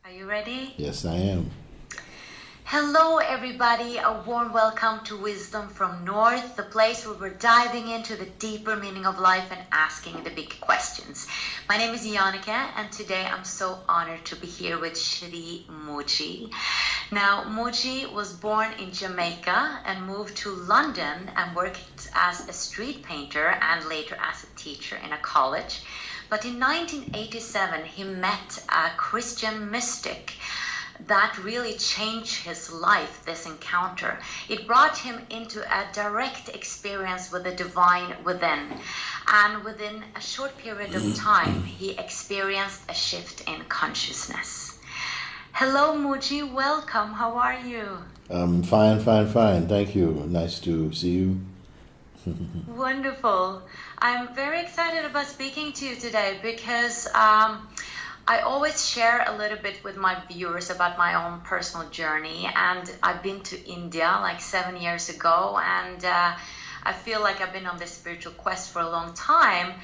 Are you ready? Yes, I am. Hello, everybody. A warm welcome to Wisdom from North, the place where we're diving into the deeper meaning of life and asking the big questions. My name is Jannecke, and today I'm so honored to be here with Sri Mooji. Now, Mooji was born in Jamaica and moved to London and worked as a street painter and later as a teacher in a college. But in 1987, he met a Christian mystic that really changed his life, this encounter. It brought him into a direct experience with the divine within. And within a short period of time, he experienced a shift in consciousness. Hello, Mooji. Welcome. How are you? Fine. Thank you. Nice to see you. Wonderful. I'm very excited about speaking to you today because I always share a little bit with my viewers about my own personal journey, and I've been to India like 7 years ago, and I feel like I've been on this spiritual quest for a long time.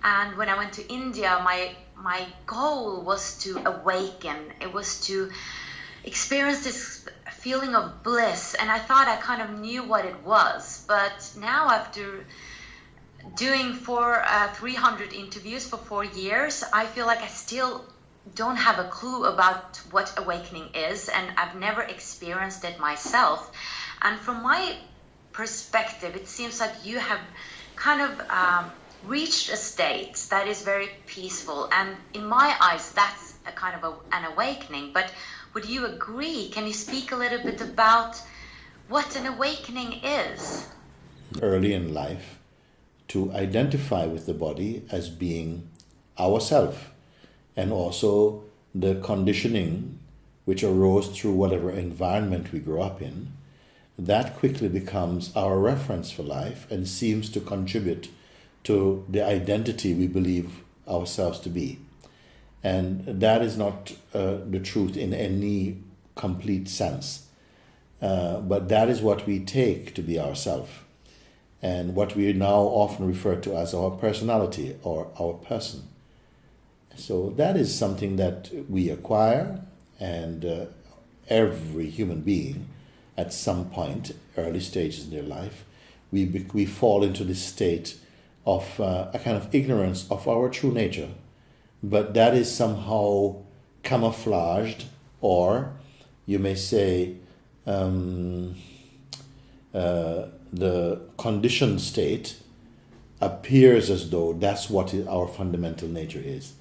And when I went to India, my goal was to awaken. It was to experience this feeling of bliss, and I thought I kind of knew what it was. But now, after doing 300 interviews for 4 years, I feel like I still don't have a clue about what awakening is, and I've never experienced it myself. And from my perspective, it seems like you have kind of reached a state that is very peaceful, and in my eyes that's a kind of an awakening. But would you agree? Can you speak a little bit about what an awakening is? Early in life, to identify with the body as being ourself, and also the conditioning which arose through whatever environment we grew up in, that quickly becomes our reference for life and seems to contribute to the identity we believe ourselves to be. And that is not the truth in any complete sense, but that is what we take to be ourselves, and what we now often refer to as our personality or our person. So that is something that we acquire, and every human being at some point, early stages in their life, we fall into this state of a kind of ignorance of our true nature. But that is somehow camouflaged, or you may say the conditioned state appears as though that's what our fundamental nature is.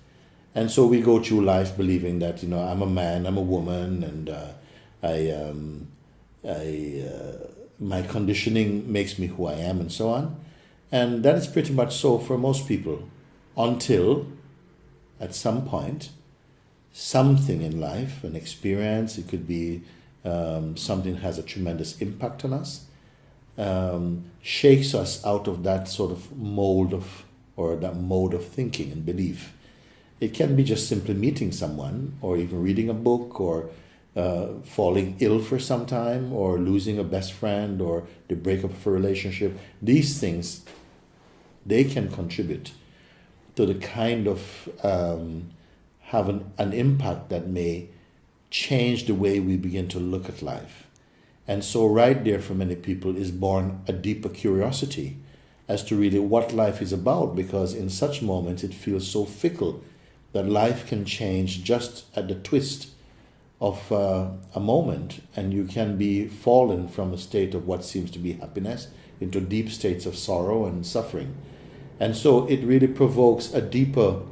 And so we go through life believing that, I'm a man, I'm a woman, and my conditioning makes me who I am, and so on. And that is pretty much so for most people, until at some point, something in life, an experience, it could be something that has a tremendous impact on us, shakes us out of that sort of mold of, or that mode of thinking and belief. It can be just simply meeting someone, or even reading a book, or falling ill for some time, or losing a best friend, or the breakup of a relationship. These things, they can contribute to the kind of have an impact that may change the way we begin to look at life. And so right there for many people is born a deeper curiosity as to really what life is about, because in such moments it feels so fickle that life can change just at the twist of a moment, and you can be fallen from a state of what seems to be happiness into deep states of sorrow and suffering. And so it really provokes a deeper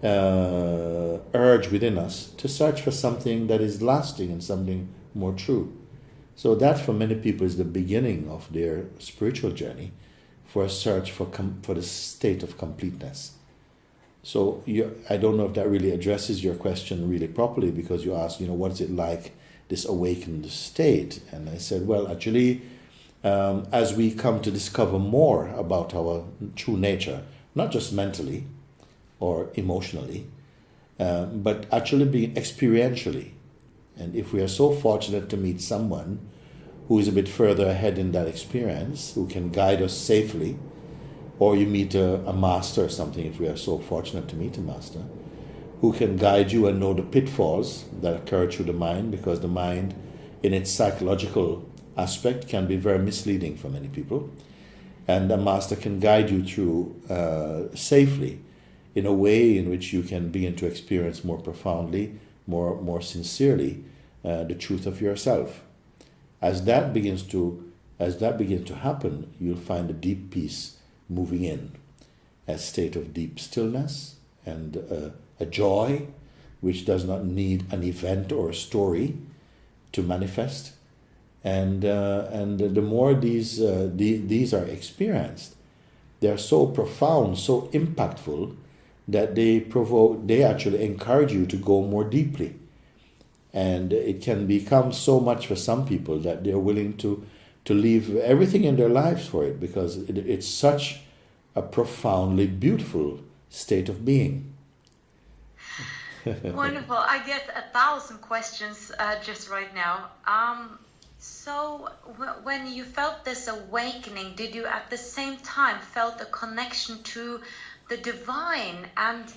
urge within us to search for something that is lasting and something more true. So that for many people is the beginning of their spiritual journey, for a search for the state of completeness. So I don't know if that really addresses your question really properly, because you asked, what is it like, this awakened state? And I said, well, actually, as we come to discover more about our true nature, not just mentally or emotionally, but actually being experientially. And if we are so fortunate to meet someone who is a bit further ahead in that experience, who can guide us safely, or you meet a master or something, if we are so fortunate to meet a master, who can guide you and know the pitfalls that occur through the mind, because the mind, in its psychological aspect, can be very misleading for many people. And a master can guide you through safely, in a way in which you can begin to experience more profoundly, more sincerely, the truth of yourself. As that begins to happen, you'll find a deep peace moving in, a state of deep stillness and a joy which does not need an event or a story to manifest. And the more these are experienced, they're so profound, so impactful, that they actually encourage you to go more deeply. And it can become so much for some people that they're willing to leave everything in their lives for it, because it's such a profoundly beautiful state of being. Wonderful. I get 1,000 questions just right now. So when you felt this awakening, did you at the same time felt a connection to the divine? And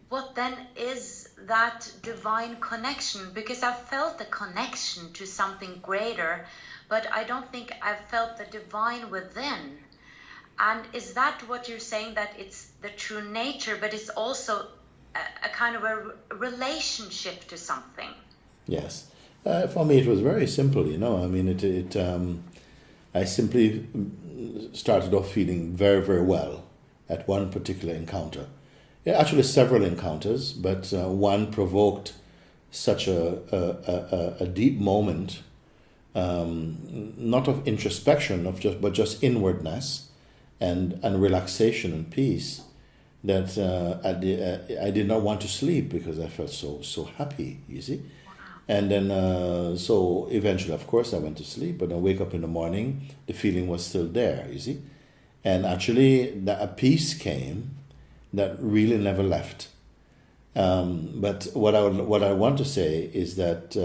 what then is that divine connection? Because I felt a connection to something greater, but I don't think I felt the divine within. And is that what you're saying, that it's the true nature, but it's also a kind of a relationship to something? Yes. For me, it was very simple, I mean, I simply started off feeling very, very well at one particular encounter. Actually, several encounters, but one provoked such a deep moment, not of introspection, but just inwardness and relaxation and peace, that I did not want to sleep, because I felt so happy, you see. And then, so eventually, of course, I went to sleep, but I wake up in the morning, the feeling was still there, you see. And actually, a peace came that really never left. But what I want to say is that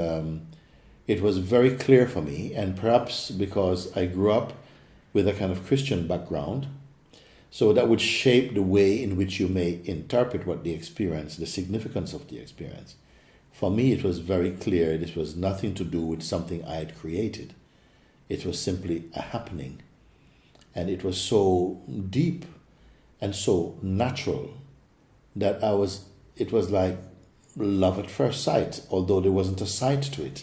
it was very clear for me, and perhaps because I grew up with a kind of Christian background, so that would shape the way in which you may interpret what the experience, the significance of the experience. For me, it was very clear this was nothing to do with something I had created. It was simply a happening. And it was so deep and so natural that it was like love at first sight, although there wasn't a sight to it.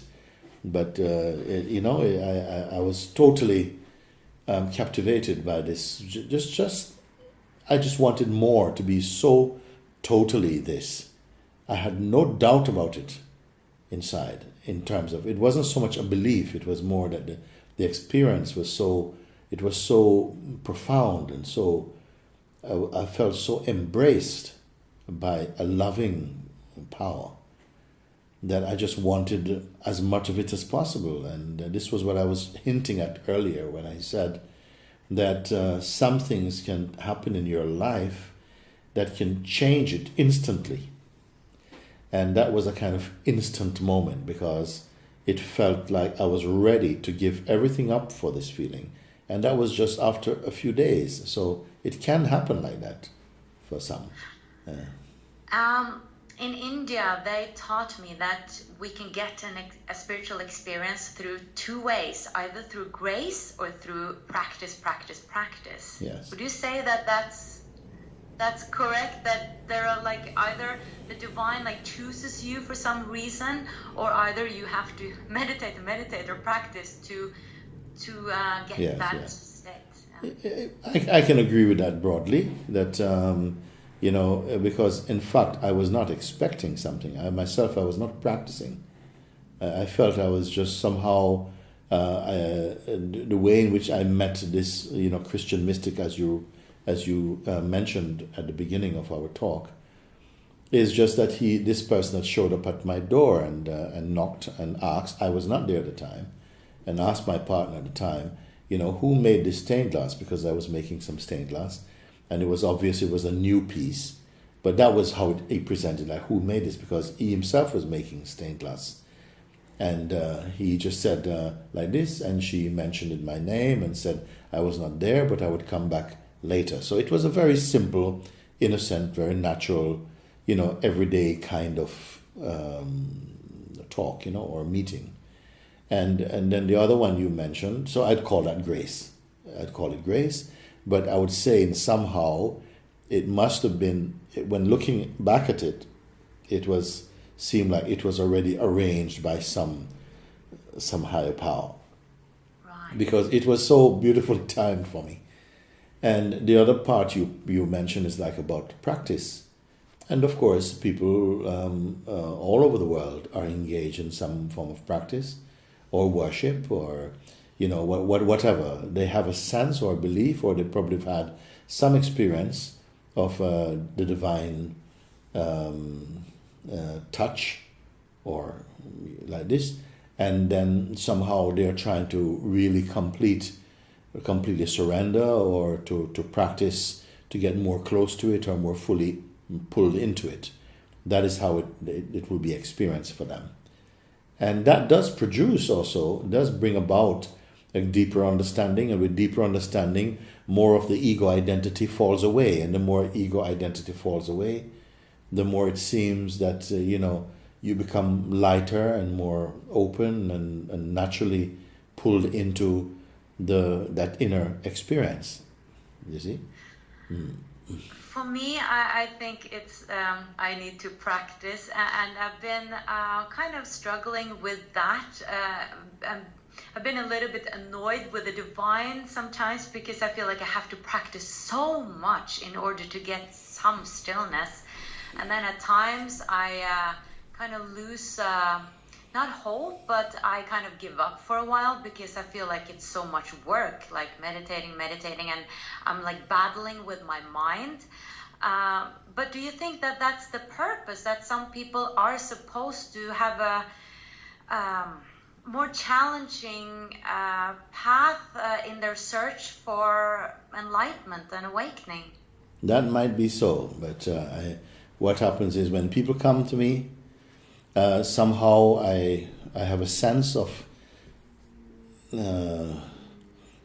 But, I was totally captivated by this. I just wanted more, to be so totally this. I had no doubt about it inside, in terms of, it wasn't so much a belief, it was more that the experience was so profound, and so I felt so embraced by a loving power that I just wanted as much of it as possible. And this was what I was hinting at earlier when I said that some things can happen in your life that can change it instantly. And that was a kind of instant moment, because it felt like I was ready to give everything up for this feeling. And that was just after a few days. So it can happen like that for some. In India, they taught me that we can get a spiritual experience through two ways, either through grace or through practice. Yes. Would you say that that's correct, that there are like either the divine like chooses you for some reason, or either you have to meditate or practice to get that state? I can agree with that broadly, that because in fact I was not expecting something. I was not practicing. I felt I was just somehow the way in which I met this Christian mystic, as you mentioned at the beginning of our talk, is just that this person had showed up at my door and knocked and asked. I was not there at the time, and asked my partner at the time, who made this stained glass, because I was making some stained glass, and it was obvious it was a new piece, but that was how he presented, like, who made this, because he himself was making stained glass. And he just said like this, and she mentioned my name and said I was not there, but I would come back later. So it was a very simple, innocent, very natural, everyday kind of talk, or meeting. And then the other one you mentioned, so I'd call that grace. I'd call it grace, but I would say in somehow it must have been, when looking back at it, seemed like it was already arranged by some higher power. Right. Because it was so beautifully timed for me. And the other part you mentioned is like about practice. And of course, people all over the world are engaged in some form of practice or worship or, whatever. They have a sense or belief, or they probably have had some experience of the divine touch or like this. And then somehow they're trying to really completely surrender or to practice to get more close to it or more fully pulled into it. That is how it will be experienced for them. And that does bring about a deeper understanding, and with deeper understanding, more of the ego identity falls away. And the more ego identity falls away, the more it seems that, you become lighter and more open and naturally pulled into that inner experience. You see? For me, I think it's I need to practice, and I've been kind of struggling with that. I've been a little bit annoyed with the divine sometimes, because I feel like I have to practice so much in order to get some stillness, and then at times I kind of lose not hope, but I kind of give up for a while, because I feel like it's so much work, like meditating, and I'm like battling with my mind. But do you think that that's the purpose, that some people are supposed to have a more challenging path in their search for enlightenment and awakening? That might be so, but what happens is when people come to me, somehow I have a sense of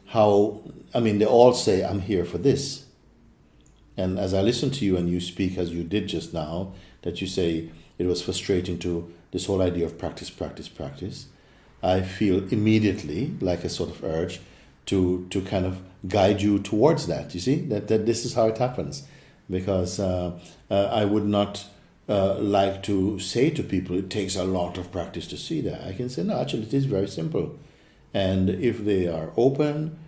how, they all say, I'm here for this. And as I listen to you and you speak as you did just now, that you say it was frustrating to this whole idea of practice, I feel immediately like a sort of urge to kind of guide you towards that. You see, that this is how it happens. Because I would not like to say to people, it takes a lot of practice to see that. I can say, no, actually, it is very simple. And if they are open,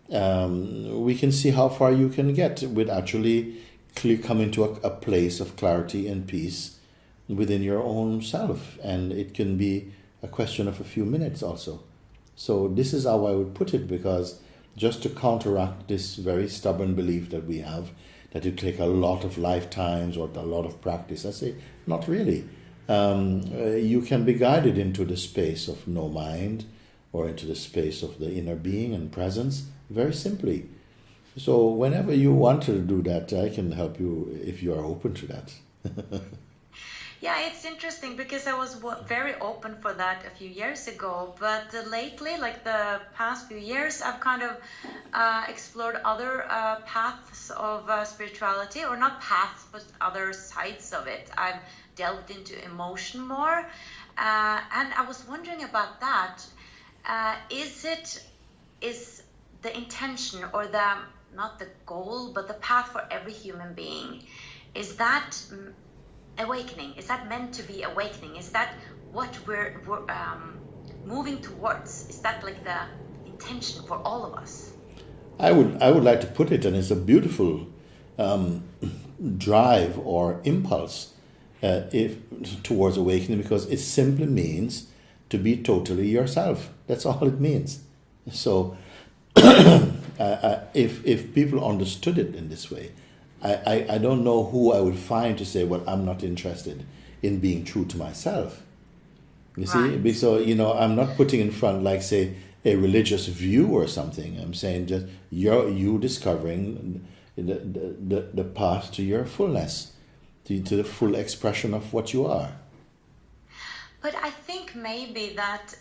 we can see how far you can get with actually coming to a place of clarity and peace within your own self. And it can be a question of a few minutes also. So this is how I would put it, because just to counteract this very stubborn belief that we have, that it take a lot of lifetimes or a lot of practice, I say, not really. You can be guided into the space of no mind or into the space of the inner being and presence very simply. So whenever you want to do that, I can help you if you are open to that. Yeah, it's interesting, because I was very open for that a few years ago, but lately, like the past few years, I've kind of explored other paths of spirituality, or not paths, but other sides of it. I've delved into emotion more, and I was wondering about that. Is the intention, or not the goal, but the path for every human being, is that awakening? Is that meant to be awakening? Is that what we're moving towards? Is that like the intention for all of us? I would like to put it, and it's a beautiful drive or impulse towards awakening, because it simply means to be totally yourself. That's all it means. So if people understood it in this way, I don't know who I would find to say, well, I'm not interested in being true to myself. You see? Right. So, I'm not putting in front, like, say, a religious view or something. I'm saying just you discovering the path to your fullness, to the full expression of what you are. But I think maybe that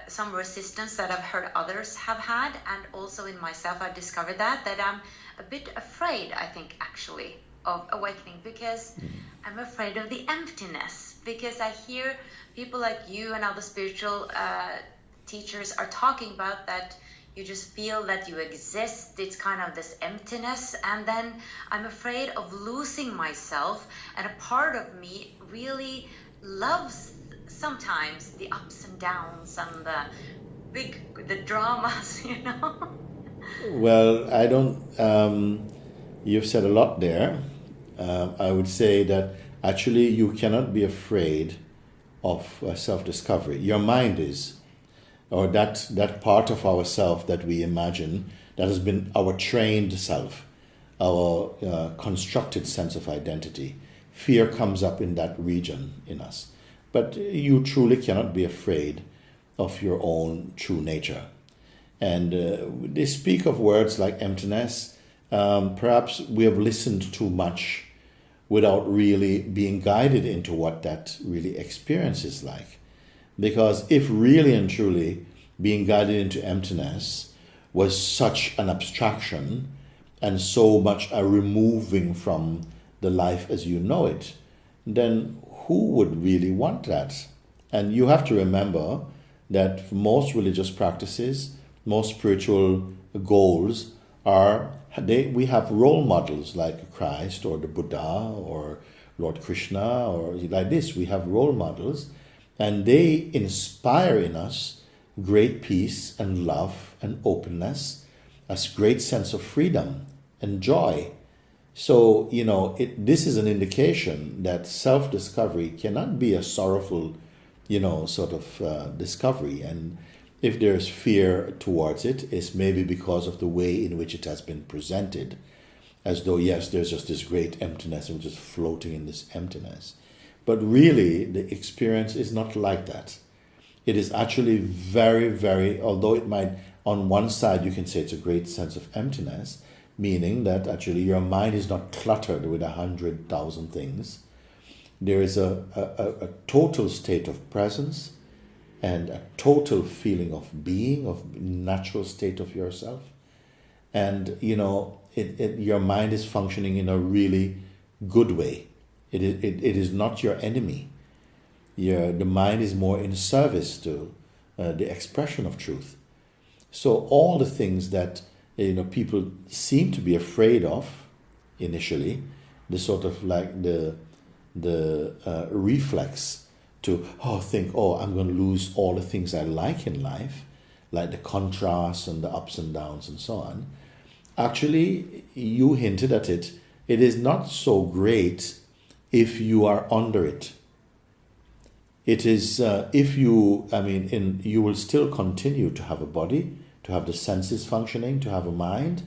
some resistance that I've heard others have had, and also in myself, I've discovered that I'm a bit afraid, I think, actually, of awakening, because I'm afraid of the emptiness, because I hear people like you and other spiritual teachers are talking about that you just feel that you exist. It's kind of this emptiness, and then I'm afraid of losing myself, and a part of me really loves sometimes the ups and downs and the dramas, you know. Well, I don't. You've said a lot there. I would say that actually you cannot be afraid of self-discovery. Your mind is, or that part of ourself that we imagine, that has been our trained self, our constructed sense of identity. Fear comes up in that region in us. But you truly cannot be afraid of your own true nature. And they speak of words like emptiness. Perhaps we have listened too much without really being guided into what that really experience is like. Because if really and truly being guided into emptiness was such an abstraction and so much a removing from the life as you know it, then who would really want that? And you have to remember that most religious practices, most spiritual goals we have role models like Christ or the Buddha or Lord Krishna or like this. We have role models, and they inspire in us great peace and love and openness, a great sense of freedom and joy. So, this is an indication that self-discovery cannot be a sorrowful, sort of discovery. And if there's fear towards it, it's maybe because of the way in which it has been presented, as though, yes, there's just this great emptiness and we're just floating in this emptiness. But really, the experience is not like that. It is actually very, very, although it might, on one side, you can say it's a great sense of emptiness, meaning that actually your mind is not cluttered with 100,000 things. There is a total state of presence and a total feeling of being, of natural state of yourself. And, your mind is functioning in a really good way. It is not your enemy. The mind is more in service to the expression of truth. So all the things that people seem to be afraid of initially, the sort of like the reflex to I'm going to lose all the things I like in life, like the contrasts and the ups and downs and so on. Actually, you hinted at it. It is not so great if you are under it. It is you will still continue to have a body, to have the senses functioning, to have a mind,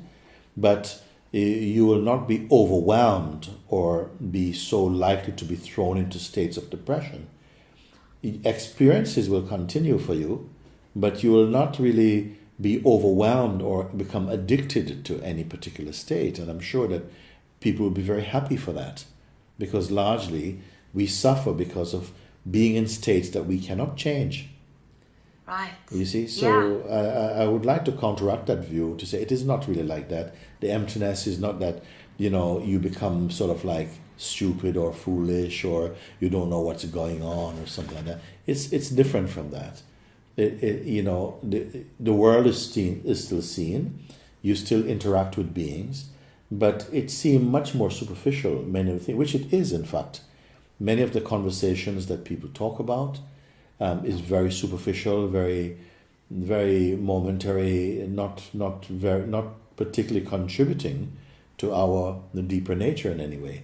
but you will not be overwhelmed or be so likely to be thrown into states of depression. Experiences will continue for you, but you will not really be overwhelmed or become addicted to any particular state. And I'm sure that people will be very happy for that, because largely we suffer because of being in states that we cannot change. Right. You see? So I would like to counteract that view to say it is not really like that. The emptiness is not that, you become sort of like stupid or foolish or you don't know what's going on or something like that. It's different from that. The world is still seen. You still interact with beings, but it seems much more superficial, many of the things, which it is in fact. Many of the conversations that people talk about is very superficial, very, very momentary, not particularly contributing to the deeper nature in any way.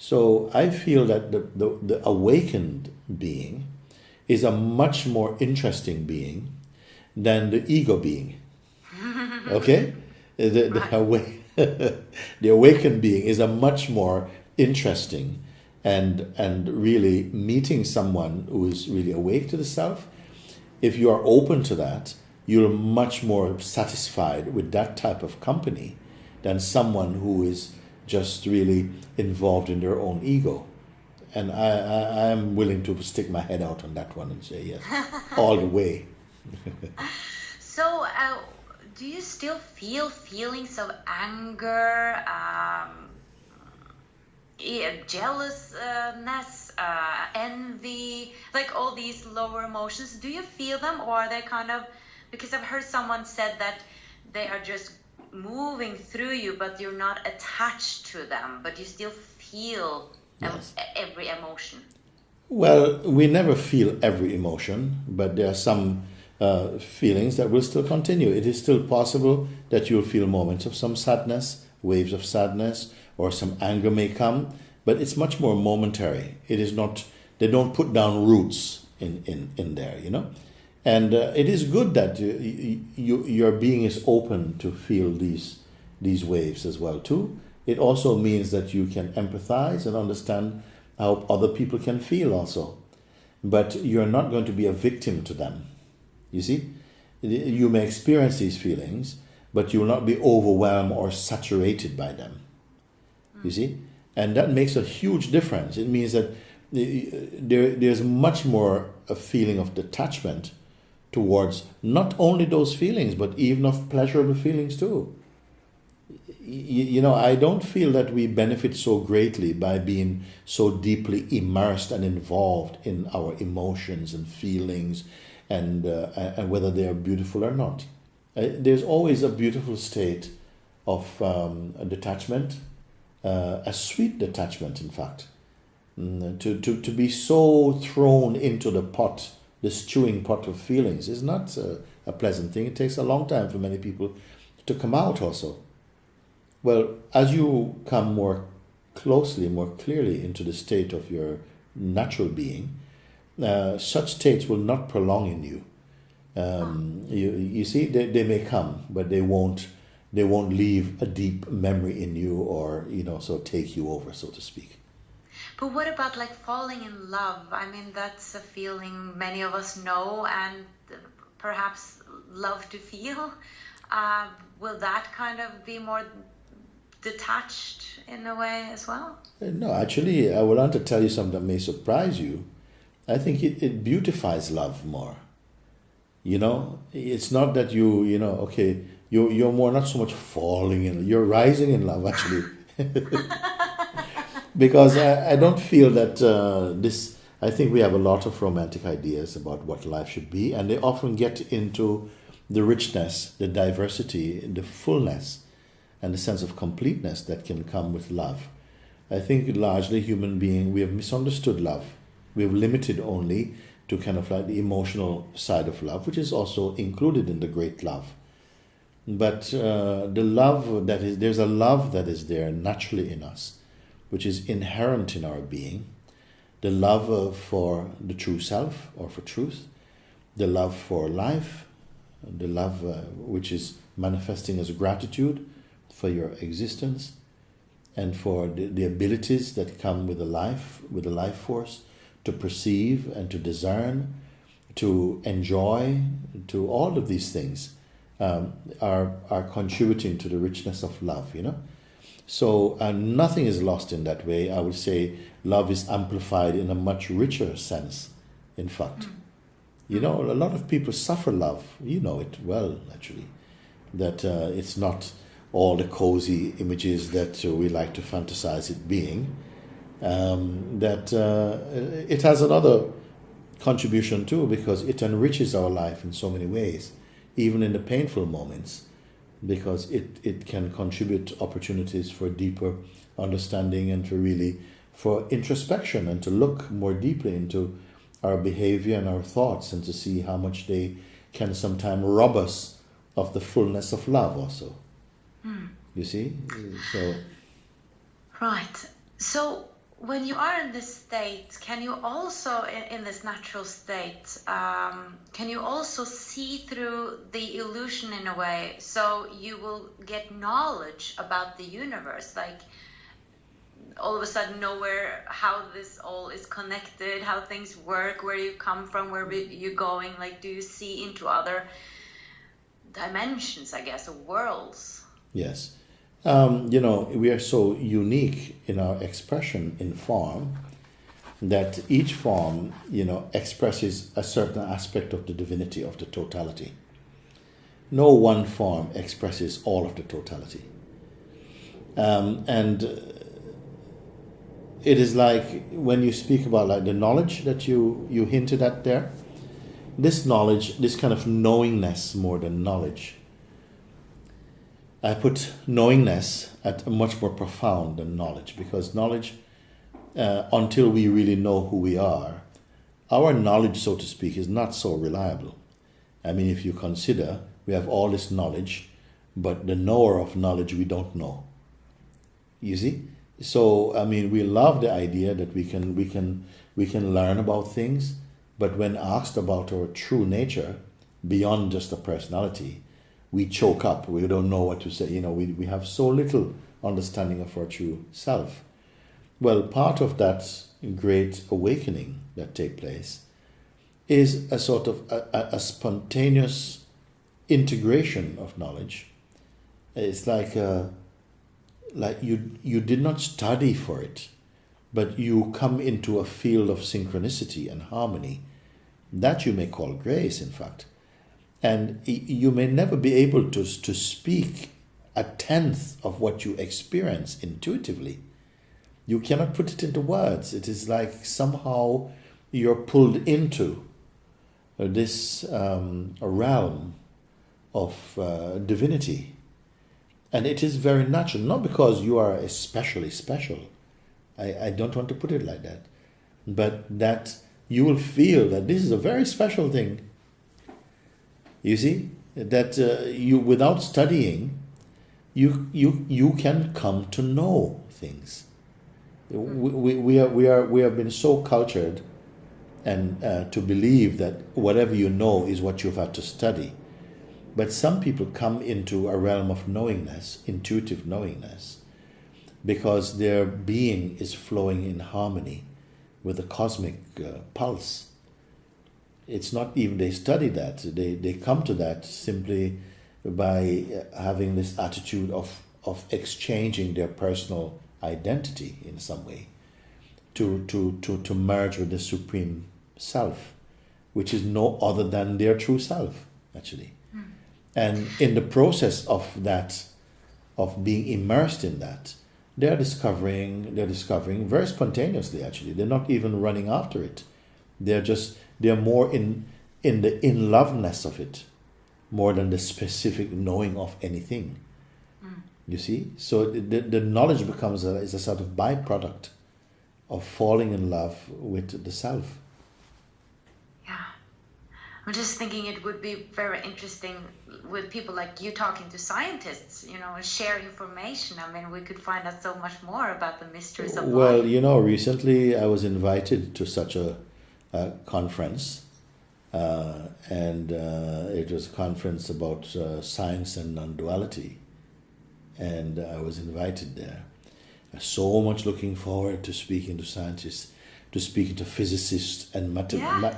So I feel that the awakened being is a much more interesting being than the ego being. Okay? The awakened being is a much more interesting and really meeting someone who is really awake to the self. If you are open to that, you're much more satisfied with that type of company than someone who is just really involved in their own ego. And I am willing to stick my head out on that one and say yes, all the way. So, do you still feel feelings of anger, jealousness, envy, like all these lower emotions. Do you feel them, or are they kind of, because I've heard someone said that they are just moving through you, but you're not attached to them, but you still feel Yes. every emotion. Well, we never feel every emotion, but there are some feelings that will still continue. It is still possible that you'll feel moments of some sadness, waves of sadness, or some anger may come, but it's much more momentary. It is not, they don't put down roots in there, you know? And it is good that your being is open to feel these waves as well too. It also means that you can empathize and understand how other people can feel also. But you're not going to be a victim to them. You see? You may experience these feelings, but you will not be overwhelmed or saturated by them. You see? And that makes a huge difference. It means that there's much more a feeling of detachment towards not only those feelings, but even of pleasurable feelings too. You know, I don't feel that we benefit so greatly by being so deeply immersed and involved in our emotions and feelings and whether they are beautiful or not. There's always a beautiful state of a detachment, a sweet detachment, in fact. To be so thrown into the pot, the stewing pot of feelings, is not a pleasant thing. It takes a long time for many people to come out also. Well, as you come more closely, more clearly into the state of your natural being, such states will not prolong in you. You see, they may come, but they won't leave a deep memory in you, or so take you over, so to speak. But what about like falling in love? I mean, that's a feeling many of us know and perhaps love to feel. Will that kind of be more detached in a way as well? No, actually, I would want to tell you something that may surprise you. I think it beautifies love more. It's not that you're more not so much falling in, you're rising in love actually. Because I don't feel that I think we have a lot of romantic ideas about what life should be, and they often get into the richness, the diversity, the fullness, and the sense of completeness that can come with love. I think largely human being, we have misunderstood love. We have limited only to kind of like the emotional side of love, which is also included in the great love. But the love there's a love that is there naturally in us, which is inherent in our being. The love for the true self, or for truth. The love for life. The love which is manifesting as gratitude for your existence, and for the abilities that come with the life force, to perceive and to discern, to enjoy, to all of these things are contributing to the richness of love, So nothing is lost in that way. I would say love is amplified in a much richer sense, in fact. A lot of people suffer love. You know it well, actually. That it's not all the cozy images that we like to fantasize it being. That it has another contribution too, because it enriches our life in so many ways, even in the painful moments, because it can contribute opportunities for deeper understanding and for introspection, and to look more deeply into our behavior and our thoughts, and to see how much they can sometimes rob us of the fullness of love also. You see? So right. So when you are in this state, can you also, in this natural state, can you also see through the illusion in a way? So you will get knowledge about the universe, like all of a sudden know how this all is connected, how things work, where you come from, where you're going. Like, do you see into other dimensions, I guess, or worlds? Yes. We are so unique in our expression in form that each form, expresses a certain aspect of the divinity, of the totality. No one form expresses all of the totality. And it is like when you speak about like the knowledge that you hinted at there. This knowledge, this kind of knowingness more than knowledge. I put knowingness at a much more profound than knowledge, because knowledge, until we really know who we are, our knowledge, so to speak, is not so reliable. I mean, if you consider, we have all this knowledge, but the knower of knowledge we don't know. You see? So, I mean, we love the idea that we can learn about things, but when asked about our true nature, beyond just a personality, we choke up. We don't know what to say. You know, we have so little understanding of our true self. Well, part of that great awakening that take place is a sort of a spontaneous integration of knowledge. It's like you did not study for it, but you come into a field of synchronicity and harmony that you may call grace, in fact. And you may never be able to speak a tenth of what you experience intuitively. You cannot put it into words. It is like somehow you're pulled into this realm of divinity. And it is very natural, not because you are especially special. I don't want to put it like that. But that you will feel that this is a very special thing. You see, that you, without studying, you can come to know things. We have been so cultured and to believe that whatever you know is what you've had to study. But some people come into a realm of knowingness, intuitive knowingness, because their being is flowing in harmony with the cosmic pulse. It's not even they study that. They come to that simply by having this attitude of exchanging their personal identity in some way to merge with the supreme self, which is no other than their true self, actually. And in the process of that, of being immersed in that, they're discovering very spontaneously, actually. They're not even running after it. They're more in the in-loveness of it, more than the specific knowing of anything. You see? So the knowledge becomes is a sort of byproduct of falling in love with the self. Yeah. I'm just thinking it would be very interesting with people like you talking to scientists, you know, and share information. I mean, we could find out so much more about the mysteries of life. Well, you know, recently I was invited to such a conference, and it was a conference about science and non-duality, and I was invited there. I'm so much looking forward to speaking to scientists, to speaking to physicists and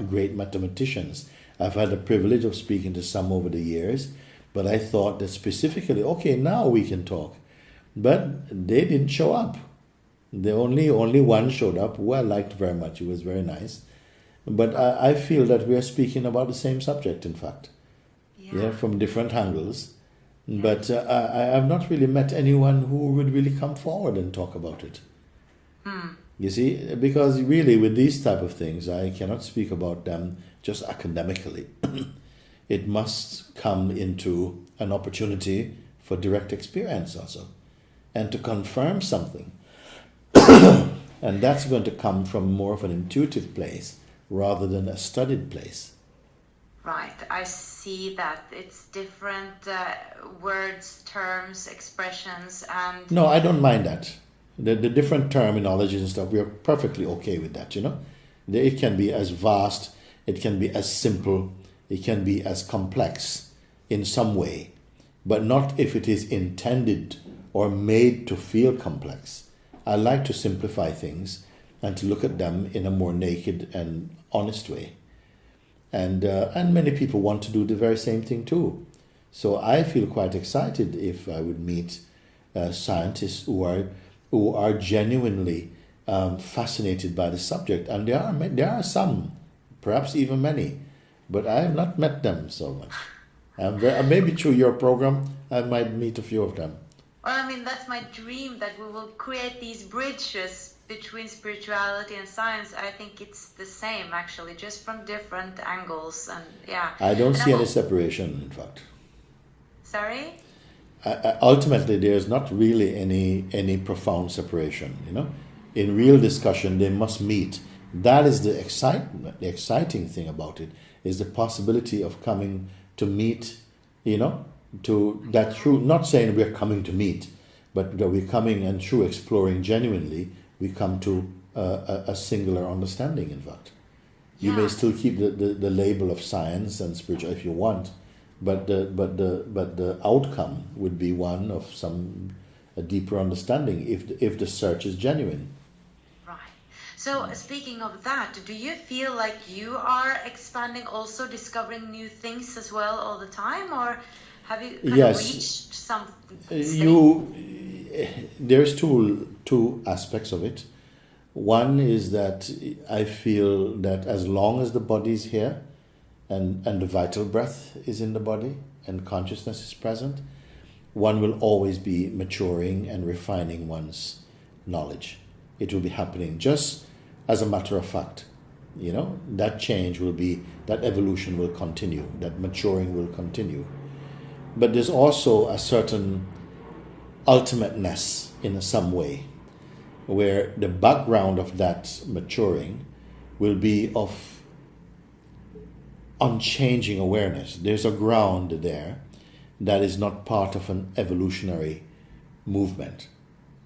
great mathematicians. I've had the privilege of speaking to some over the years, but I thought that specifically, okay, now we can talk. But they didn't show up. The only one showed up, who I liked very much. He was very nice. But I feel that we are speaking about the same subject, in fact. Yeah, from different angles. Yeah. But I have not really met anyone who would really come forward and talk about it. You see, because really with these type of things, I cannot speak about them just academically. It must come into an opportunity for direct experience also, and to confirm something. And that's going to come from more of an intuitive place rather than a studied place. Right, I see that. It's different words, terms, expressions, and... No, I don't mind that. The different terminologies and stuff, we are perfectly okay with that, you know. It can be as vast, it can be as simple, it can be as complex in some way, but not if it is intended or made to feel complex. I like to simplify things and to look at them in a more naked and honest way. And many people want to do the very same thing too. So I feel quite excited if I would meet scientists who are genuinely fascinated by the subject. And there are some, perhaps even many, but I have not met them so much. Maybe through your program, I might meet a few of them. Well, I mean, that's my dream, that we will create these bridges between spirituality and science, I think it's the same actually, just from different angles. And yeah, I don't and see any separation, in fact. Sorry? Ultimately, there's not really any profound separation. In real discussion, they must meet. That is the exciting thing about it, is the possibility of coming to meet. To that through, not saying we're coming to meet, but that we're coming, and through exploring genuinely, we come to a singular understanding. In fact, you may still keep the label of science and spiritual if you want, but the outcome would be one of a deeper understanding if the search is genuine. Right. So speaking of that, do you feel like you are expanding, also discovering new things as well all the time, or have you kind of reached some state? There's two aspects of it. One is that I feel that as long as the body is here and the vital breath is in the body and consciousness is present, one will always be maturing and refining one's knowledge. It will be happening just as a matter of fact. That change will be, that evolution will continue, that maturing will continue. But there's also a certain ultimateness in some way, where the background of that maturing will be of unchanging awareness. There's a ground there that is not part of an evolutionary movement.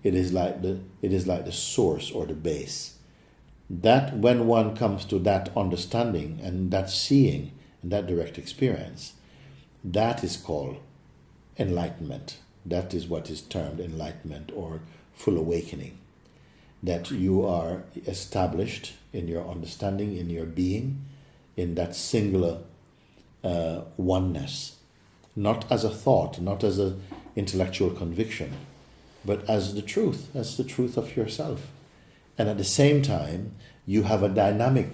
It is like the source or the base. That when one comes to that understanding and that seeing and that direct experience, that is called enlightenment. That is what is termed enlightenment or full awakening. That you are established in your understanding, in your being, in that singular oneness. Not as a thought, not as an intellectual conviction, but as the truth of yourself. And at the same time, you have a dynamic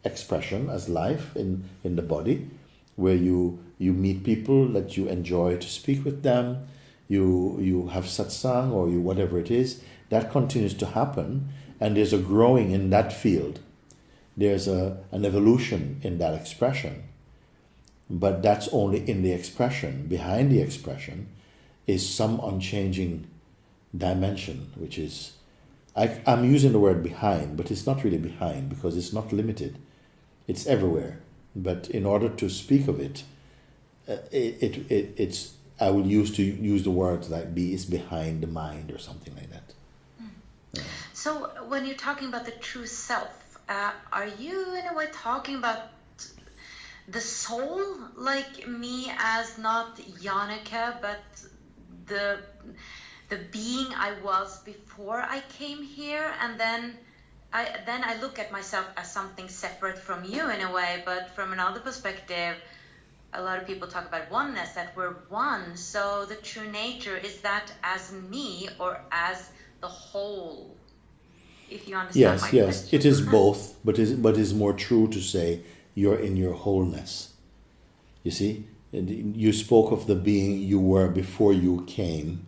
expression as life in the body, where you meet people that you enjoy to speak with them, you have satsang or whatever it is, that continues to happen, and there's a growing in that field. There's an evolution in that expression, but that's only in the expression. Behind the expression is some unchanging dimension, which is, I'm using the word behind, but it's not really behind because it's not limited. It's everywhere. But in order to speak of it, it's I will use the words like is behind the mind or something like that. Yeah. So when you're talking about the true self, are you in a way talking about the soul, like me as not Jannecke, but the being I was before I came here, and then I look at myself as something separate from you in a way, but from another perspective, a lot of people talk about oneness, that we're one. So the true nature, is that as me or as the whole? If you understand my question. Yes, it is both, but it's more true to say you're in your wholeness. You see, you spoke of the being you were before you came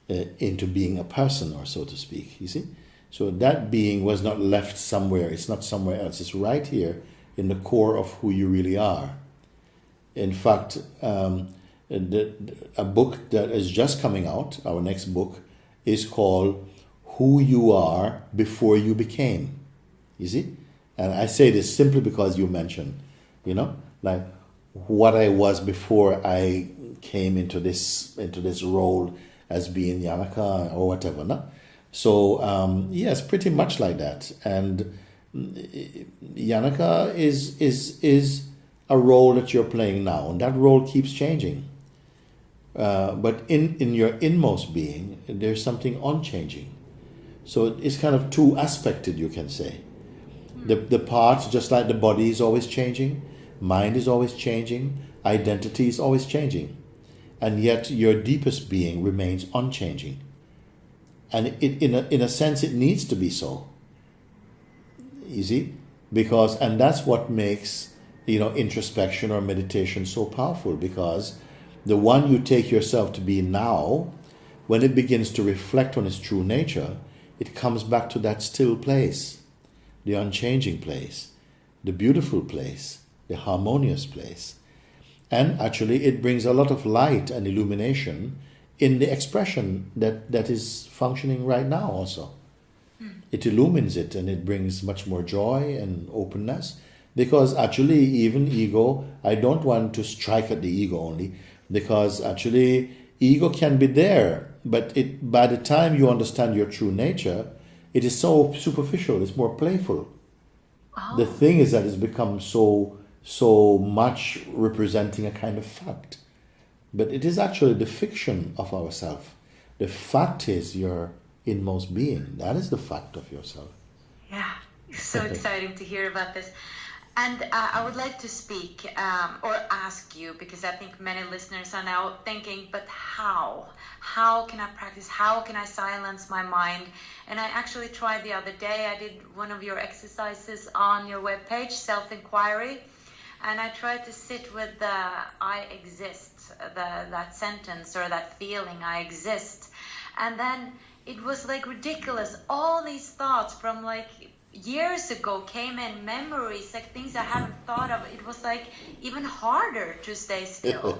into being a person, or so to speak. You see, so that being was not left somewhere. It's not somewhere else. It's right here in the core of who you really are. In fact, a book that is just coming out, our next book, is called Who You Are Before You Became. You see? And I say this simply because you mentioned, like what I was before I came into this role as being Jannecke or whatever. No? So, yes, pretty much like that. And Jannecke is a role that you're playing now, and that role keeps changing. But in your inmost being, there's something unchanging. So it's kind of two-aspected, you can say. The parts, just like the body is always changing, mind is always changing, identity is always changing. And yet your deepest being remains unchanging. And in a sense, it needs to be so. You see? And that's what makes introspection or meditation so powerful, because the one you take yourself to be now, when it begins to reflect on its true nature, it comes back to that still place, the unchanging place, the beautiful place, the harmonious place. And actually it brings a lot of light and illumination in the expression that is functioning right now also. It illumines it and it brings much more joy and openness, because actually even ego, I don't want to strike at the ego only, because actually ego can be there, but by the time you understand your true nature, it is so superficial, it's more playful. The thing is that it's become so much representing a kind of fact. But it is actually the fiction of ourself. The fact is your inmost being. That is the fact of yourself. Yeah, so exciting to hear about this. And I would like to speak or ask you, because I think many listeners are now thinking, but how? How can I practice? How can I silence my mind? And I actually tried the other day. I did one of your exercises on your webpage, self-inquiry. And I tried to sit with the I exist, that sentence or that feeling, I exist. And then it was like ridiculous. All these thoughts from like years ago came in, memories, like things I haven't thought of. It was like even harder to stay still.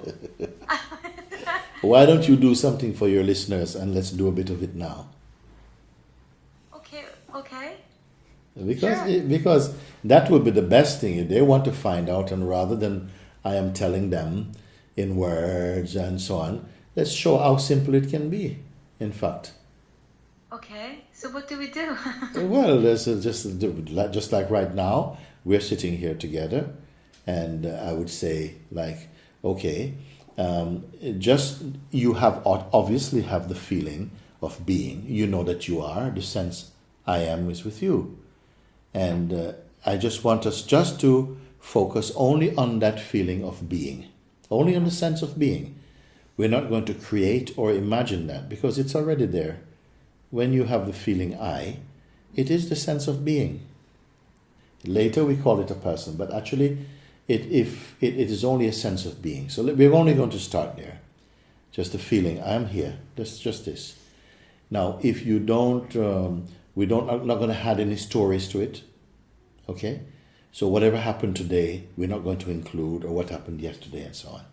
Why don't you do something for your listeners, and let's do a bit of it now. Okay. Because that would be the best thing if they want to find out, and rather than I am telling them in words and so on, let's show how simple it can be, in fact. Okay, so what do we do? Well, there's just like right now, we're sitting here together, and I would say like, okay, just you have obviously have the feeling of being. You know that you are. The sense I am is with you. And I just want us just to focus only on that feeling of being, only on the sense of being. We're not going to create or imagine that, because it's already there. When you have the feeling I, it is the sense of being. Later we call it a person, but actually it is only a sense of being. So we're only going to start there. Just the feeling, I am here. That's just this. Now, if you don't... I'm not going to add any stories to it, okay? So whatever happened today, we're not going to include, or what happened yesterday and so on.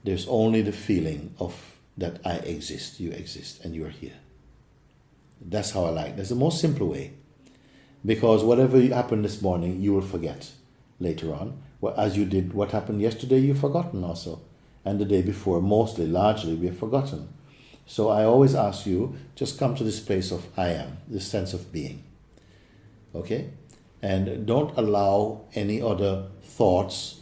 There's only the feeling of that I exist, you exist, and you're here. That's how I like it. That's the most simple way. Because whatever happened this morning, you will forget later on. Well, as you did what happened yesterday, you've forgotten also. And the day before, largely, we have forgotten. So I always ask you, just come to this place of I am, this sense of being. Okay? And don't allow any other thoughts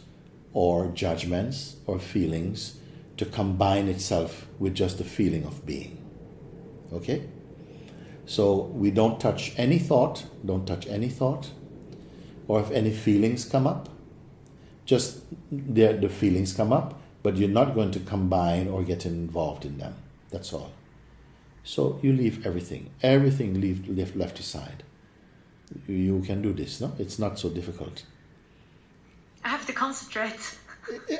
or judgments or feelings to combine itself with just the feeling of being. Okay? So we don't touch any thought, or if any feelings come up, just the feelings come up, but you're not going to combine or get involved in them. That's all. So you leave everything left aside. You can do this, no? It's not so difficult. I have to concentrate.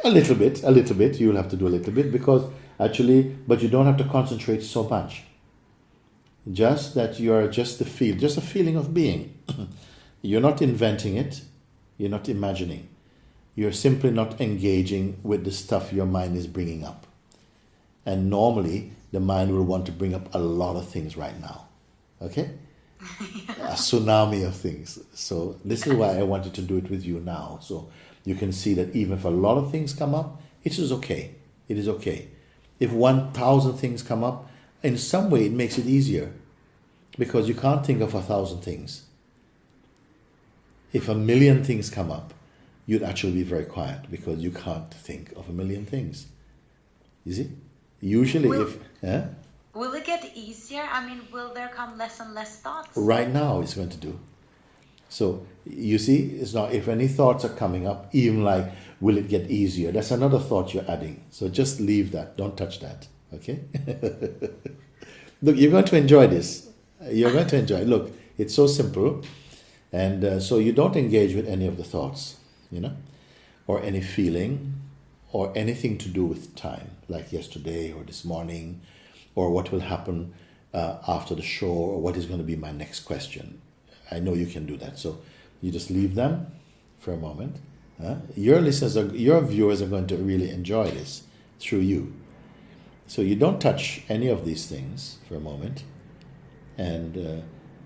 A little bit. You'll have to do a little bit, because actually, but you don't have to concentrate so much. Just that you are just a feeling of being. You're not inventing it. You're not imagining. You're simply not engaging with the stuff your mind is bringing up. And normally, the mind will want to bring up a lot of things right now. Okay? A tsunami of things. So this is why I wanted to do it with you now. So you can see that even if a lot of things come up, it is okay. It is okay. If 1,000 things come up, in some way it makes it easier. Because you can't think of 1,000 things. If 1,000,000 things come up, you'd actually be very quiet, because you can't think of 1,000,000 things. You see? Usually Will it get easier? I mean, will there come less and less thoughts? Right now it's going to do. So you see, it's not, if any thoughts are coming up, even like, will it get easier? That's another thought you're adding. So just leave that. Don't touch that. Okay? Look, you're going to enjoy this. You're going to enjoy it. Look, it's so simple. And so you don't engage with any of the thoughts, or any feeling, or anything to do with time, like yesterday or this morning, or what will happen after the show, or what is going to be my next question. I know you can do that. So you just leave them for a moment. Your listeners, your viewers are going to really enjoy this through you. So you don't touch any of these things for a moment, and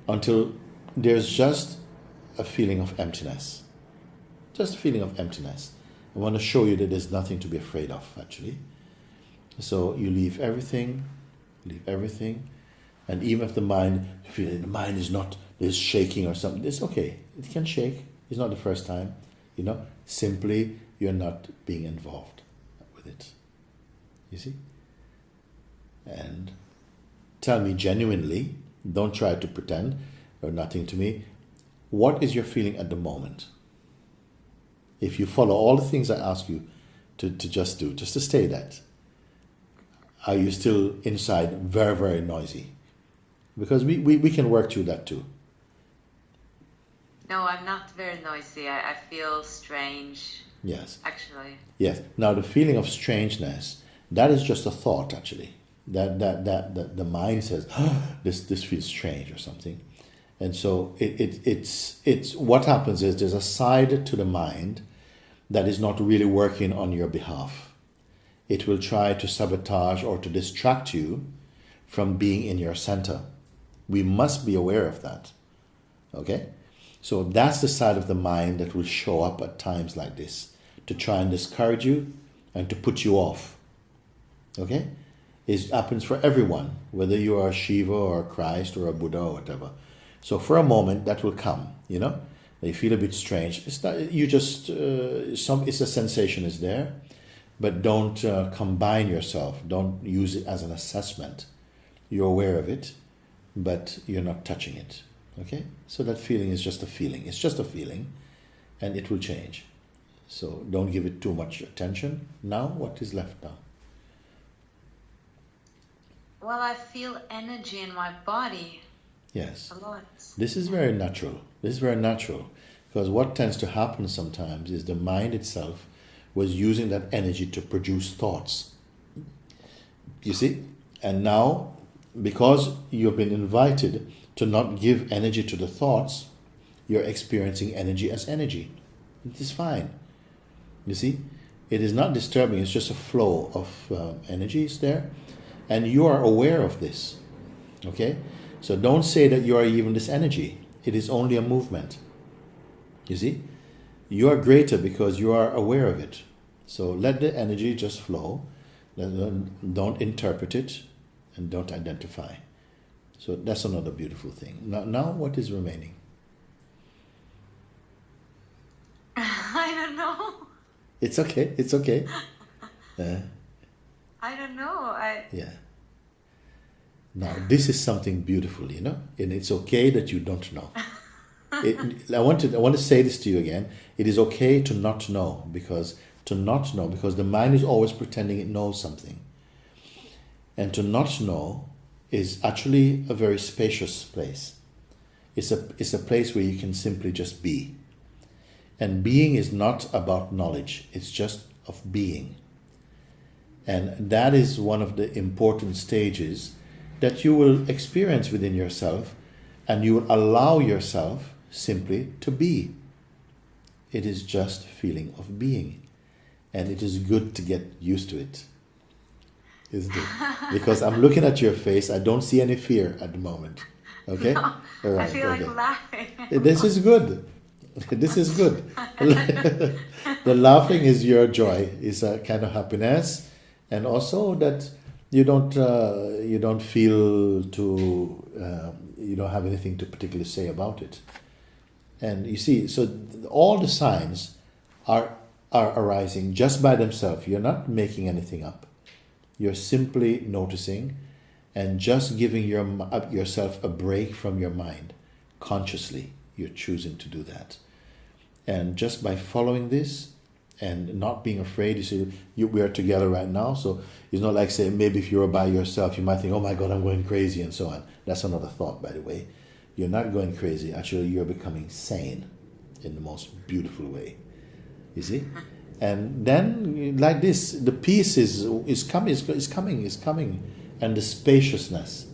until there's just a feeling of emptiness. Just a feeling of emptiness. I want to show you that there's nothing to be afraid of, actually. So you leave everything, and even if the mind is shaking or something, it's okay. It can shake. It's not the first time, Simply, you're not being involved with it. You see? And tell me genuinely, don't try to pretend or nothing to me, what is your feeling at the moment? If you follow all the things I ask you to just do, just to stay that, are you still inside very, very noisy? Because we can work through that too. No, I'm not very noisy. I feel strange. Yes. Actually. Yes. Now the feeling of strangeness, that is just a thought actually. That the mind says, this feels strange or something. And so it's what happens is there's a side to the mind that is not really working on your behalf. It will try to sabotage or to distract you from being in your center. We must be aware of that. Okay? So that's the side of the mind that will show up at times like this to try and discourage you and to put you off. Okay? It happens for everyone, whether you are Shiva or Christ or a Buddha or whatever. So for a moment that will come, You feel a bit strange. It's not, you just it's a sensation is there, but don't combine yourself. Don't use it as an assessment. You're aware of it, but you're not touching it. Okay? So that feeling is just a feeling. It's just a feeling, and it will change. So don't give it too much attention. Now, what is left now? Well, I feel energy in my body. Yes. A lot. This is very natural. Because what tends to happen sometimes is the mind itself was using that energy to produce thoughts. You see? And now, because you've been invited to not give energy to the thoughts, you're experiencing energy as energy. It is fine. You see? It is not disturbing. It's just a flow of energy is there. And you are aware of this. Okay? So don't say that you are even this energy. It is only a movement. You see? You are greater because you are aware of it. So let the energy just flow. Don't interpret it and don't identify. So that's another beautiful thing. Now what is remaining? I don't know. It's okay. I don't know. Yeah. Now, this is something beautiful, and it's okay that you don't know. I want to say this to you again. It is okay to not know, because the mind is always pretending it knows something. And to not know is actually a very spacious place. It's a place where you can simply just be. And being is not about knowledge. It's just of being. And that is one of the important stages that you will experience within yourself, and you will allow yourself simply to be. It is just a feeling of being. And it is good to get used to it. Isn't it? Because I'm looking at your face, I don't see any fear at the moment. Okay? No, all right, I feel like laughing. This is good. This is good. The laughing is your joy, is a kind of happiness, and also that you don't feel you don't have anything to particularly say about it. And you see, so all the signs are arising just by themselves. You're not making anything up. You're simply noticing and just giving yourself a break from your mind. Consciously, you're choosing to do that. And just by following this and not being afraid, you see, we are together right now, so it's not like, say, maybe if you were by yourself, you might think, oh my God, I'm going crazy, and so on. That's another thought, by the way. You're not going crazy. Actually, you're becoming sane in the most beautiful way. You see? And then, like this, the peace is coming, and the spaciousness.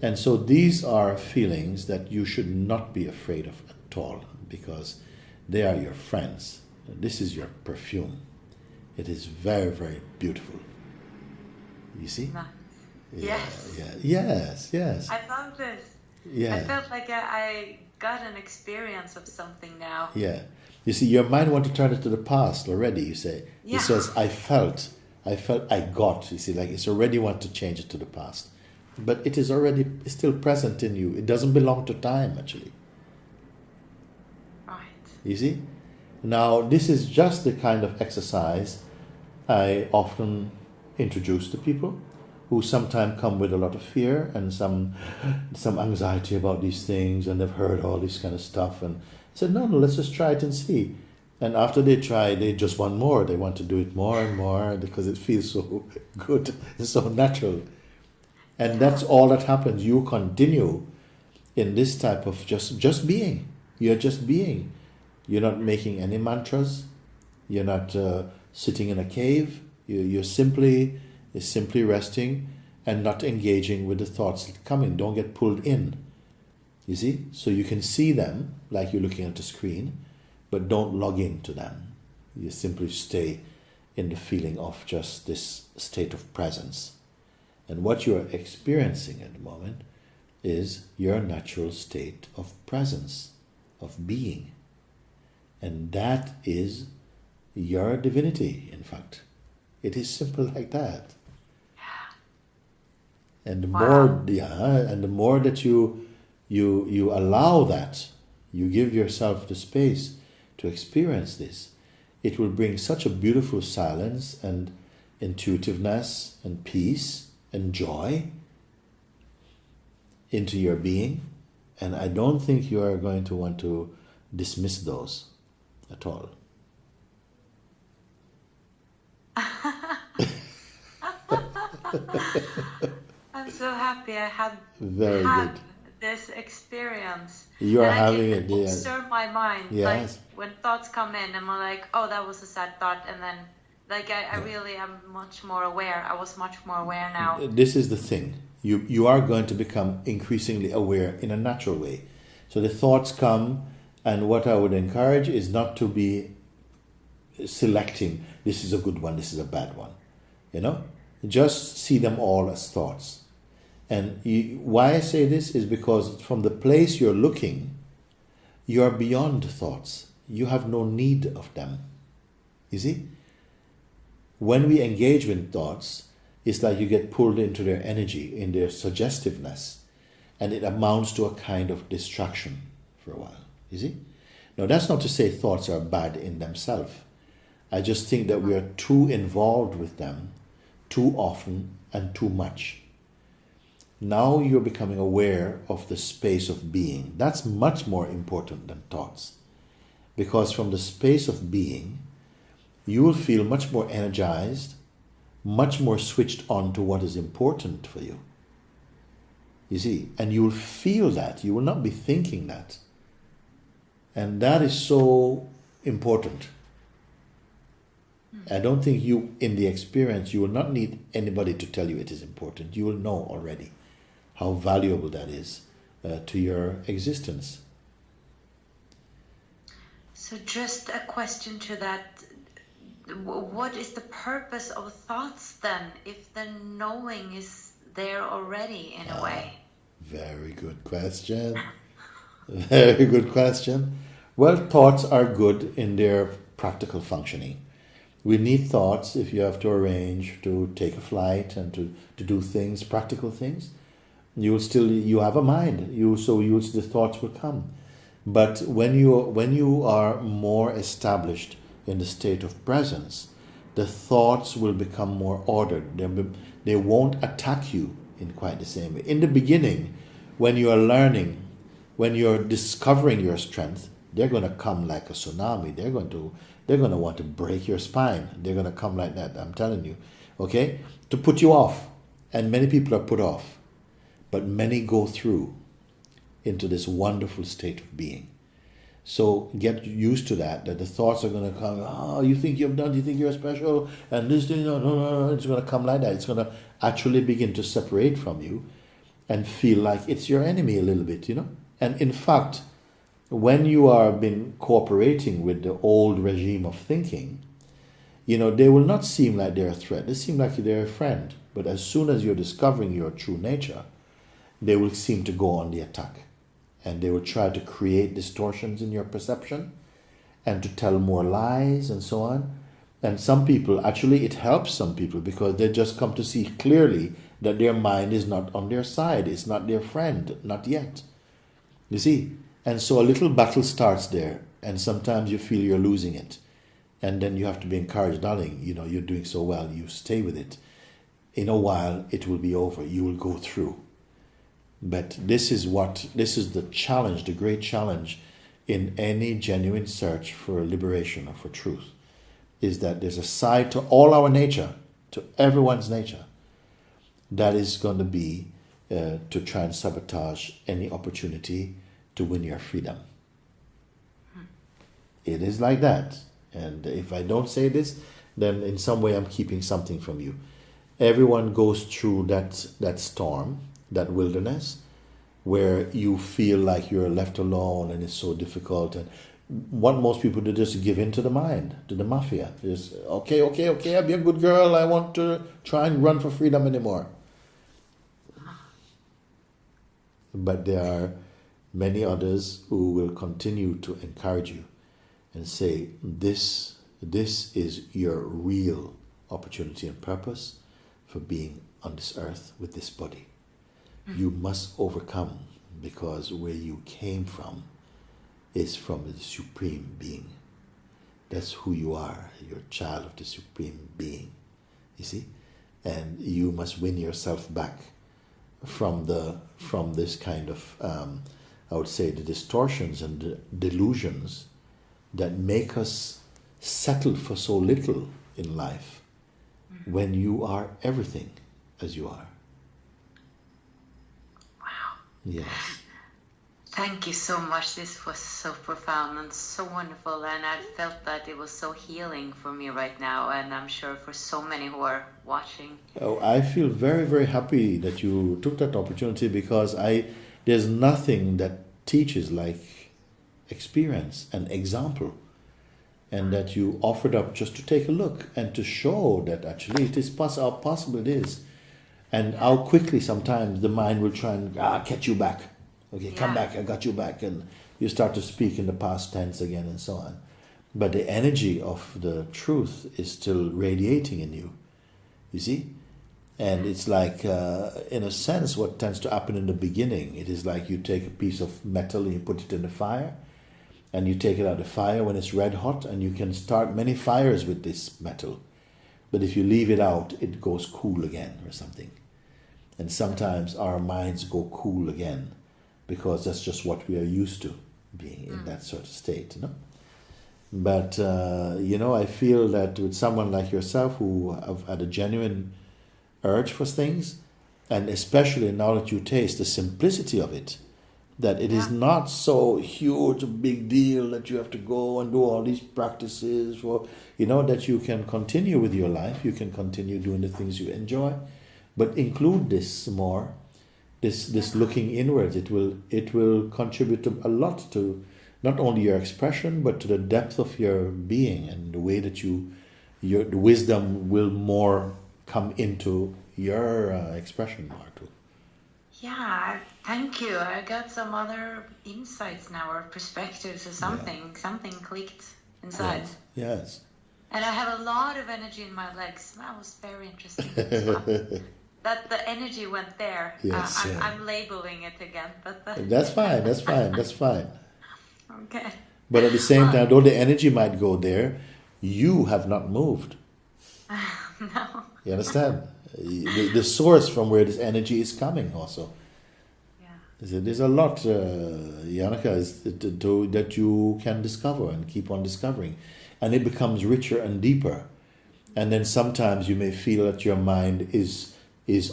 And so these are feelings that you should not be afraid of at all, because they are your friends. This is your perfume. It is very, very beautiful. You see? Nice. Yeah, Yes. yes. I love this. Yeah. I felt like I got an experience of something now. Yeah. You see, your mind wants to turn it to the past already, you say. Yeah. It says, I felt, I got. You see, like it's already want to change it to the past. But it is already still present in you. It doesn't belong to time, actually. Right. You see? Now, this is just the kind of exercise I often introduce to people who sometimes come with a lot of fear and some anxiety about these things, and they've heard all this kind of stuff. And I said, no, let's just try it and see. And after they try, they just want more. They want to do it more and more because it feels so good, it's so natural. And that's all that happens. You continue in this type of just being. You're just being. You're not making any mantras. You're not sitting in a cave. You're simply resting and not engaging with the thoughts that come in. Don't get pulled in. You see? So you can see them like you're looking at a screen, but don't log into them. You simply stay in the feeling of just this state of presence. And what you're experiencing at the moment is your natural state of presence, of being. And that is your divinity, in fact. It is simple like that. And the more that you allow that, you give yourself the space to experience this, it will bring such a beautiful silence and intuitiveness and peace and joy into your being. And I don't think you are going to want to dismiss those at all. I'm so happy I had this experience. You are and having it. it, It yes. stirred my mind. Yes. Like when thoughts come in, and I'm like, oh, that was a sad thought, and then like I really am much more aware. I was much more aware now. This is the thing. You are going to become increasingly aware in a natural way. So the thoughts come, and what I would encourage is not to be selecting, this is a good one, this is a bad one. You know? Just see them all as thoughts. And why I say this is because from the place you're looking, you are beyond thoughts. You have no need of them. You see? When we engage with thoughts, it's like you get pulled into their energy, in their suggestiveness, and it amounts to a kind of distraction for a while. You see? Now, that's not to say thoughts are bad in themselves. I just think that we are too involved with them too often and too much. Now you're becoming aware of the space of being. That's much more important than thoughts. Because from the space of being, you will feel much more energized, much more switched on to what is important for you. You see, and you will feel that. You will not be thinking that. And that is so important. I don't think you, in the experience, you will not need anybody to tell you it is important. You will know already how valuable that is to your existence. So just a question to that. What is the purpose of thoughts then, if the knowing is there already in a way? Very good question. Very good question. Well, thoughts are good in their practical functioning. We need thoughts if you have to arrange to take a flight and to do things, practical things. You have a mind. The thoughts will come. But when you are more established in the state of presence, the thoughts will become more ordered. They won't attack you in quite the same way. In the beginning, when you are learning, when you're discovering your strength, they're going to come like a tsunami. They're going to want to break your spine. They're going to come like that, I'm telling you. Okay? To put you off. And many people are put off. But many go through into this wonderful state of being. So get used to that the thoughts are going to come, you think you've done, you think you're special, and this thing, no, it's going to come like that. It's going to actually begin to separate from you. and feel like it's your enemy a little bit, you know. And in fact, when you are been cooperating with the old regime of thinking, you know, they will not seem like they're a threat. They seem like they're a friend. But as soon as you're discovering your true nature, they will seem to go on the attack. And they will try to create distortions in your perception and to tell more lies and so on. And some people, actually it helps some people because they just come to see clearly that their mind is not on their side. It's not their friend, not yet. You see? And so a little battle starts there. And sometimes you feel you're losing it. And then you have to be encouraged, darling, you know, you're doing so well, you stay with it. In a while, it will be over. You will go through. But this is the challenge, the great challenge in any genuine search for liberation or for truth, is that there's a side to all our nature, to everyone's nature, that is going to be to try and sabotage any opportunity to win your freedom. It is like that. And if I don't say this, then in some way I'm keeping something from you. Everyone goes through that storm, that wilderness, where you feel like you're left alone and it's so difficult. And what most people do is just give in to the mind, to the mafia. Just, okay, I'll be a good girl. I want to try and run for freedom anymore. But there are many others who will continue to encourage you and say, this is your real opportunity and purpose for being on this earth with this body. You must overcome, because where you came from is from the Supreme Being. That's who you are. You're a child of the Supreme Being. You see? And you must win yourself back from this kind of, I would say, the distortions and the delusions that make us settle for so little in life when you are everything as you are. Wow. Yes. Thank you so much. This was so profound and so wonderful, and I felt that it was so healing for me right now, and I'm sure for so many who are watching. Oh, I feel very, very happy that you took that opportunity, because there's nothing that teaches like experience and example, and that you offered up just to take a look and to show that actually it is how possible it is, and how quickly sometimes the mind will try and catch you back. Okay, come back, I got you back. And you start to speak in the past tense again and so on. But the energy of the truth is still radiating in you, you see? And it's like, in a sense, what tends to happen in the beginning, it is like you take a piece of metal and you put it in the fire, and you take it out of the fire when it's red hot, and you can start many fires with this metal. But if you leave it out, it goes cool again or something. And sometimes our minds go cool again, because that's just what we are used to, being in that sort of state, you know. But, I feel that with someone like yourself who have had a genuine urge for things, and especially now that you taste the simplicity of it, that it is not so huge a big deal that you have to go and do all these practices for, that you can continue with your life, you can continue doing the things you enjoy, but include this more. This looking inwards, it will contribute a lot to not only your expression, but to the depth of your being, and the way that the wisdom will more come into your expression more too. Yeah, thank you. I got some other insights now, or perspectives, or something. Yeah. Something clicked inside. Yes. And I have a lot of energy in my legs. That was very interesting. That the energy went there. Yes, I'm labeling it again, but that's fine. Okay. But at the same time, though the energy might go there, you have not moved. No. You understand? The source from where this energy is coming also. Yeah. There's a lot, Jannecke, that you can discover and keep on discovering, and it becomes richer and deeper. And then sometimes you may feel that your mind is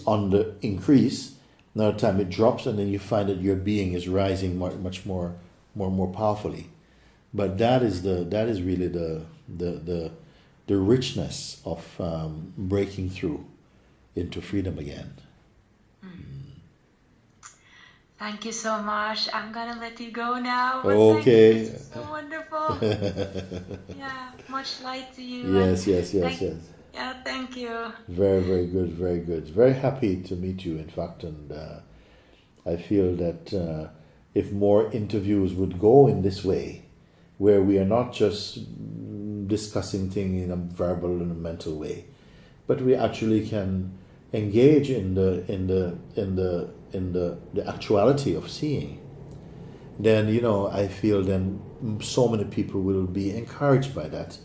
on the increase. Another time it drops, and then you find that your being is rising much more powerfully. But that is really the richness of breaking through into freedom again. Thank you so much. I'm gonna let you go now. But Okay. Thank you. This is so wonderful. Yeah, much light to you. Yes, yes, yes, Thank- yes. Yeah, thank you. Very, very good, very good. Very happy to meet you, in fact, and I feel that if more interviews would go in this way, where we are not just discussing things in a verbal and a mental way, but we actually can engage in the actuality of seeing, then I feel then so many people will be encouraged by that,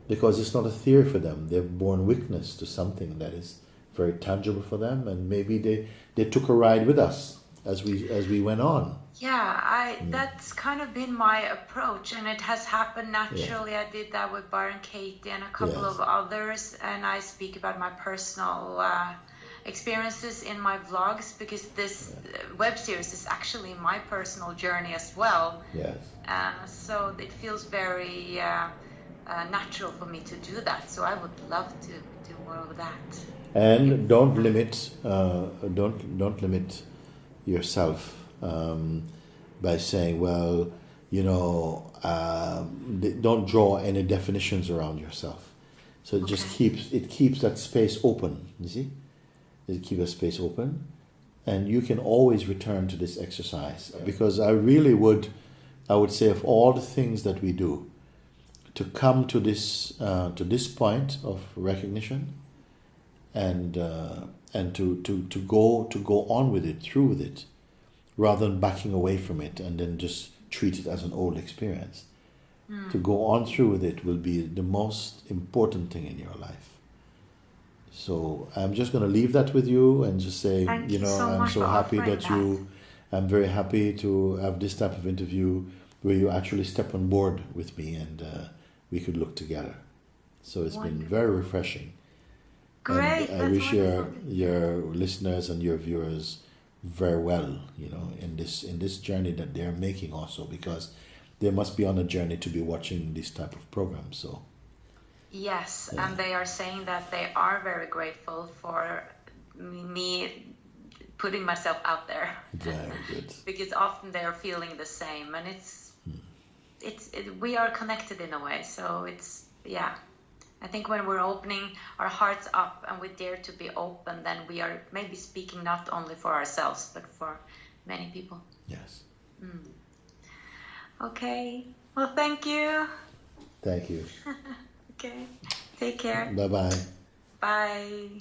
because it's not a theory for them. They've borne witness to something that is very tangible for them, and maybe they took a ride with us as we went on. Yeah, that's kind of been my approach, and it has happened naturally. I did that with Byron Katie and a couple Yes. of others, and I speak about my personal experiences in my vlogs, because this web series is actually my personal journey as well. Yes. So it feels very natural for me to do that. So I would love to do more of that. And don't limit yourself by saying, well, don't draw any definitions around yourself. So it just keeps that space open. You see, it keeps that space open, and you can always return to this exercise, because I would say, of all the things that we do, to come to this point of recognition, and to go on with it, through with it, rather than backing away from it and then just treat it as an old experience. To go on through with it will be the most important thing in your life. So I'm just going to leave that with you and just say, Thank you so I'm much so for happy offering that I'm very happy to have this type of interview where you actually step on board with me, and we could look together. So it's been very refreshing. Great. And I wish your listeners and your viewers very well, in this journey that they're making also, because they must be on a journey to be watching this type of program. So yes, and they are saying that they are very grateful for me putting myself out there. Very good. Because often they are feeling the same, and we are connected in a way. So I think when we're opening our hearts up and we dare to be open, then we are maybe speaking not only for ourselves, but for many people. Yes. Okay. Well, thank you. Thank you. Okay. Take care. Bye-bye. Bye.